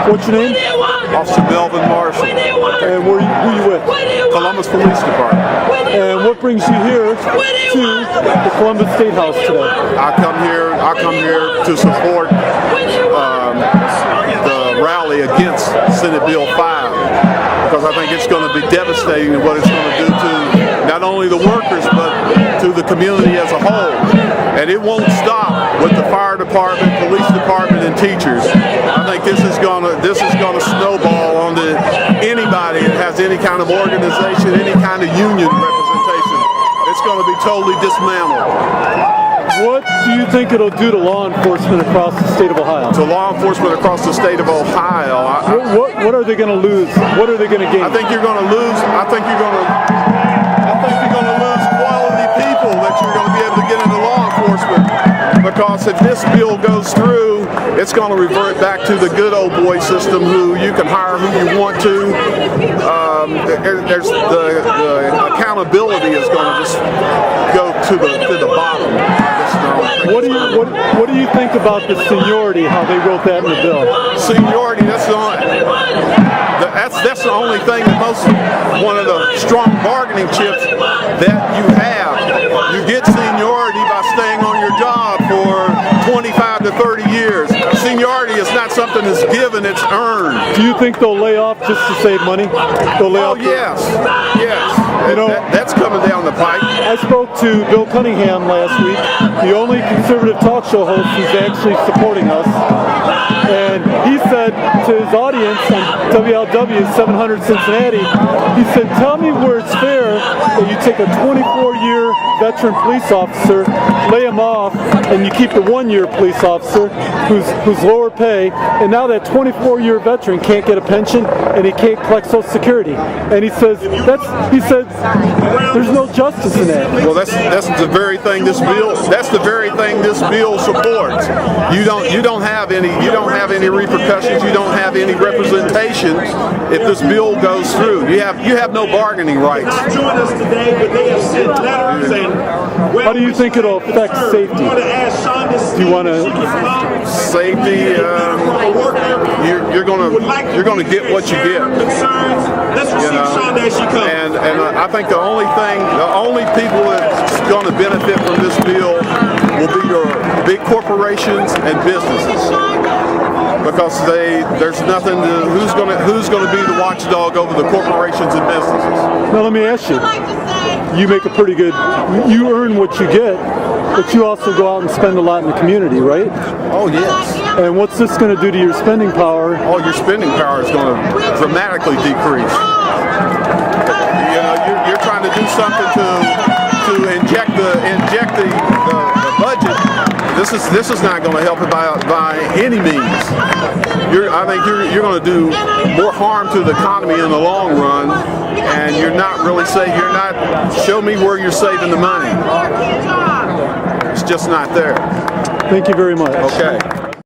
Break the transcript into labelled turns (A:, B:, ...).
A: What's your name?
B: Officer Melvin Marshall.
A: And who are you with?
B: Columbus Police Department.
A: And what brings you here to the Columbus State House today?
B: I come here to support the rally against Senate Bill 5 because I think it's going to be devastating in what it's going to do to not only the workers but to the community as a whole. And it won't stop with the fire department, police department, and teachers. I think this is going to snowball onto anybody that has any kind of organization, any kind of union representation. It's going to be totally dismantled.
A: What do you think it'll do to law enforcement across the state of Ohio?
B: To law enforcement across the state of Ohio,
A: what are they going to lose? What are they going to gain?
B: I think you're going to lose. I think you're going to lose quality people that you're going to be able to get into law enforcement. Because if this bill goes through, it's going to revert back to the good old boy system, who you can hire who you want to. There's the accountability is going to just go to the bottom.
A: What do you think about the seniority? How they wrote that in the bill?
B: Seniority. That's the only thing that one of the strong bargaining chips that you have. You get seniority by staying on your job for 25 to 30 years. Seniority is not something that's given, it's earned.
A: Do you think they'll lay off just to save money? They'll lay off?
B: Yes. You know, that's coming down the pipe.
A: I spoke to Bill Cunningham last week, the only conservative talk show host who's actually supporting us. And he said to his audience on WLW 700 Cincinnati, he said, tell me where it's fair that you take a 24-year veteran police officer, lay him off, and you keep the 1-year police officer who's lower pay, and now that 24-year veteran can't get a pension and he can't collect Social Security. And he says there's no justice in that.
B: Well, that's the very thing this bill supports. You don't have any repercussions. You don't have any representation if this bill goes through. You have no bargaining rights.
A: How do you think it'll affect safety? Do you want to
B: safety? You're going to get what you get. And I think the only people that's going to benefit from this bill will be your big corporations and businesses, because there's nothing to, who's going to be the watchdog over the corporations and businesses.
A: Now let me ask you. You make a pretty good. You earn what you get, but you also go out and spend a lot in the community, right?
B: Oh yes.
A: And what's this going to do to your spending power?
B: Oh, your spending power is going to dramatically decrease. You know, you're trying to do something to inject the budget. This is not going to help it by any means. I think you're going to do more harm to the economy in the long run, and you're not really show me where you're saving the money. It's just not there.
A: Thank you very much.
B: Okay.